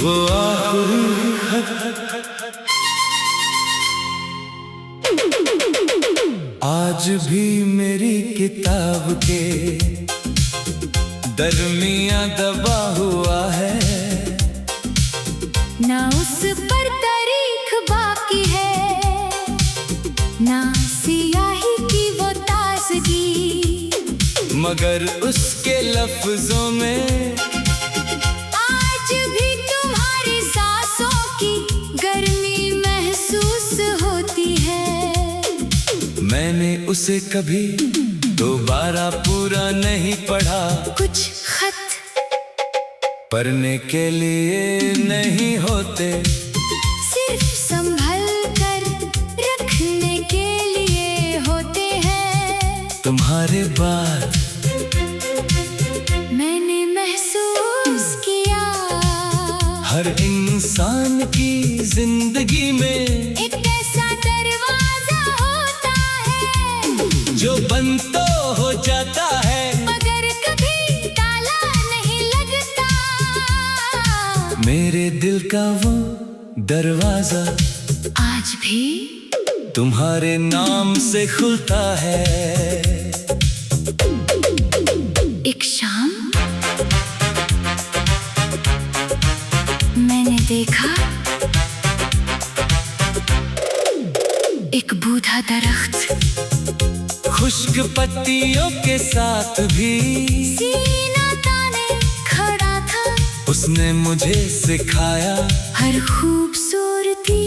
वो आखिरी खत आज भी मेरी किताब के दरमियां दबा हुआ है, ना उस पर तारीख बाकी है, ना सियाही की वो ताजगी, मगर उसके लफ्जों में आज भी तुम्हारी सांसों की गर्मी महसूस होती है। मैंने उसे कभी दोबारा पूरा नहीं पढ़ा, कुछ खत पढ़ने के लिए नहीं होते, सिर्फ संभल कर रखने के लिए होते हैं। तुम्हारे बाद मैंने महसूस किया हर इंसान की जिंदगी में एक ऐसा दरवाजा होता है जो बंद तो हो जाता है, मगर कभी ताला नहीं लगता। मेरे दिल का वो दरवाजा आज भी तुम्हारे नाम से खुलता है। एक शाम मैंने देखा एक बूढ़ा दरख्त खुश्क पत्तियों के साथ भी सीना ताने खड़ा था। उसने मुझे सिखाया हर खूबसूरती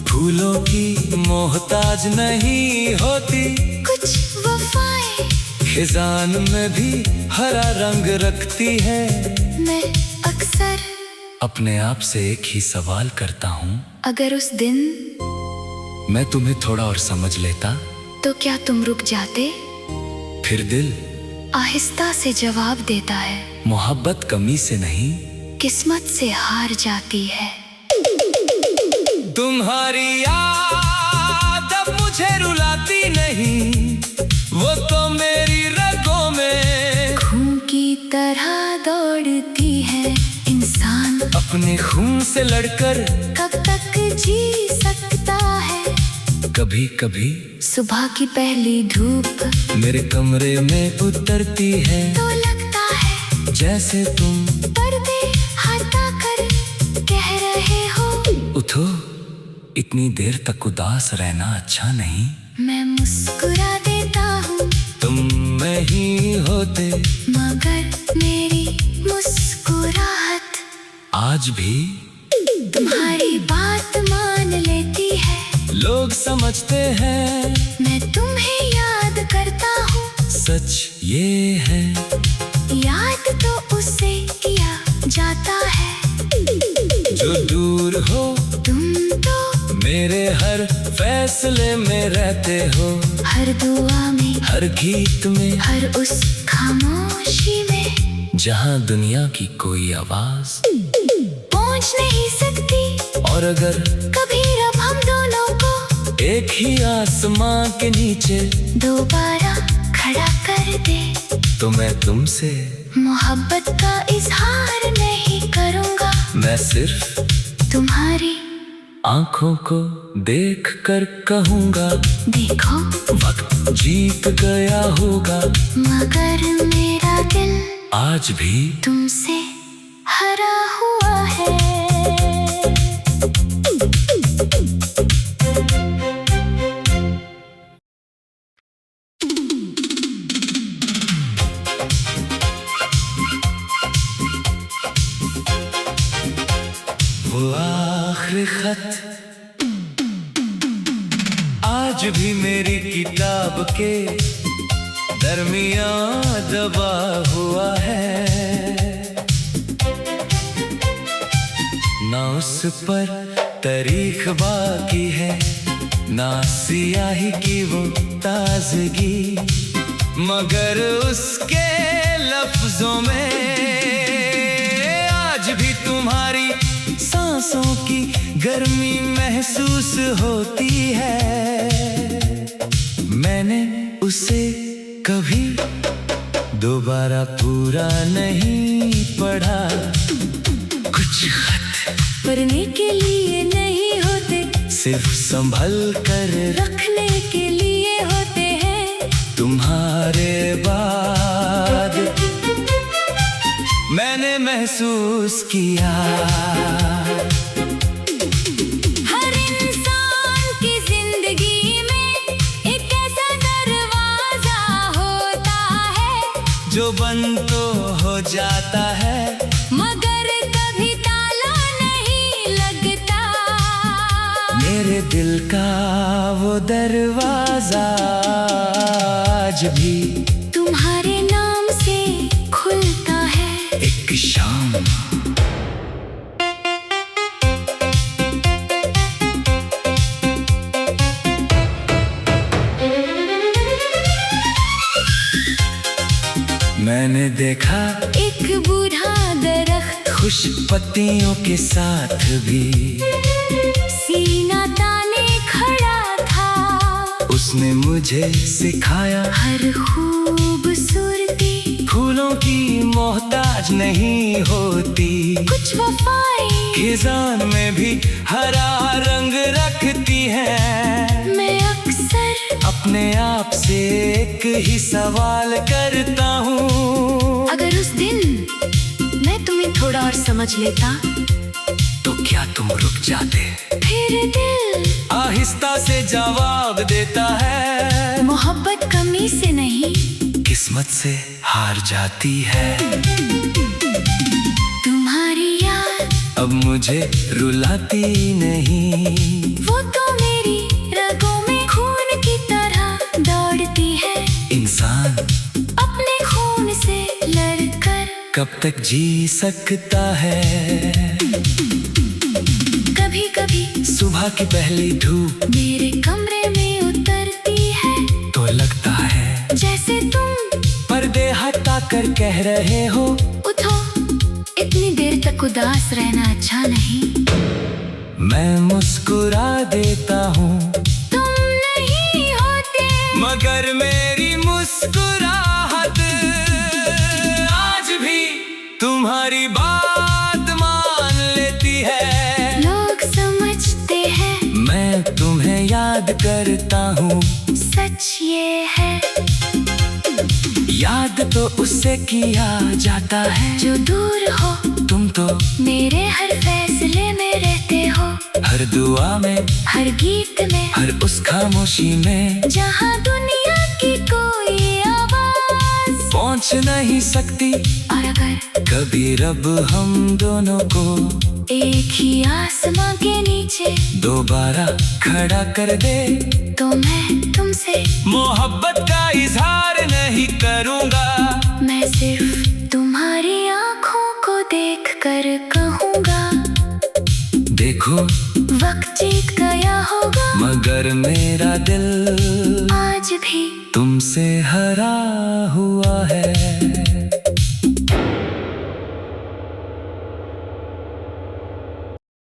फूलों की मोहताज नहीं होती, कुछ वफाएं खिजान में भी हरा रंग रखती है। मैं अक्सर अपने आप से एक ही सवाल करता हूँ, अगर उस दिन मैं तुम्हें थोड़ा और समझ लेता तो क्या तुम रुक जाते? फिर दिल आहिस्ता से जवाब देता है, मोहब्बत कमी से नहीं किस्मत से हार जाती है। तुम्हारी याद अब मुझे रुलाती नहीं, वो तो मेरी रगों में खून की तरह दौड़ती है। इंसान अपने खून से लड़कर कब तक जी सकता है? कभी कभी सुबह की पहली धूप मेरे कमरे में उतरती है, तो लगता है जैसे तुम पर्दे हटा कर कह रहे हो, उठो, इतनी देर तक उदास रहना अच्छा नहीं। मैं मुस्कुरा देता हूँ, तुम में ही होते मगर मेरी मुस्कुराहट आज भी तुम्हारी बात मान लेती है। लोग समझते हैं मैं तुम्हें याद करता हूँ, सच ये है याद तो उससे किया जाता है जो दूर हो, तुम तो मेरे हर फैसले में रहते हो, हर दुआ में, हर गीत में, हर उस खामोशी में जहाँ दुनिया की कोई आवाज पहुँच नहीं सकती। और अगर कभी रब हम दोनों को एक ही आसमां के नीचे दोबारा खड़ा कर दे, तो मैं तुमसे मोहब्बत का इजहार नहीं करूँगा, मैं सिर्फ तुम्हारी आंखों को देख कर कहूँगा, देखो वक्त जीत गया होगा, मगर मेरा दिल आज भी तुमसे हरा हुआ है। वो आखिरी खत आज भी मेरी किताब के दरमियां दबा हुआ है, ना उस पर तारीख बाकी है, ना सियाही की वो ताजगी, मगर उसके लफ्जों में आज भी तुम्हारी सांसों की गर्मी महसूस होती है। मैंने उसे कभी दोबारा पूरा नहीं पढ़ा, कुछ वापरने के लिए नहीं होते, सिर्फ संभल कर रखने के लिए होते हैं। तुम्हारे बाद मैंने महसूस किया हर इंसान की जिंदगी में एक ऐसा दरवाजा होता है, जो बंद तो हो जाता है मगर कभी ताला नहीं लगता। मेरे दिल का वो दरवाजा आज भी तुम्हारे नाम से खुलता है। एक शाम मैंने देखा एक बूढ़ा दरख्त खुश पत्तियों के साथ भी सीना ताने खड़ा था। उसने मुझे सिखाया हर खूबसूरती फूलों की मोहताज नहीं होती, कुछ वफाएं खिजान में भी हरा रंग रखती है। मैं अक्सर अपने आप से एक ही सवाल करता हूँ, अगर उस दिन मैं तुम्हें थोड़ा और समझ लेता तो क्या तुम रुक जाते? फिर दिल आहिस्ता से जवाब देता है, मोहब्बत कमी से नहीं किस्मत से हार जाती है। तुम्हारी याद अब मुझे रुलाती नहीं, वो तो मेरी रगों में खून की तरह दौड़ती है। इंसान अपने खून से लड़कर कब तक जी सकता है? कभी कभी सुबह की पहली धूप मेरे कमरे में उतरती है, तो लगता है जैसे तुम पर्दे हटा कर कह रहे हो, उठो, इतनी देर तक उदास रहना अच्छा नहीं। मैं मुस्कुरा देता हूँ तुम नहीं होते मगर मेरी मुस्कुराहट आज भी तुम्हारी बात मान लेती है। लोग समझते हैं मैं तुम्हें याद करता हूँ, सच ये है याद तो उससे किया जाता है जो दूर हो। तुम तो मेरे हर फैसले में रहते हो, हर दुआ में, हर गीत में, हर उस खामोशी में जहाँ दुनिया की कोई आवाज पहुँच नहीं सकती। और अगर कभी रब हम दोनों को एक ही आसमां के नीचे दोबारा खड़ा कर दे, तो मैं तुमसे मोहब्बत का इजहार नहीं करूँगा, मैं सिर्फ तुम्हारी आंखों को देख कर कहूँगा, देखो वक्त जीत गया होगा मगर मेरा दिल आज भी तुमसे हरा हुआ है।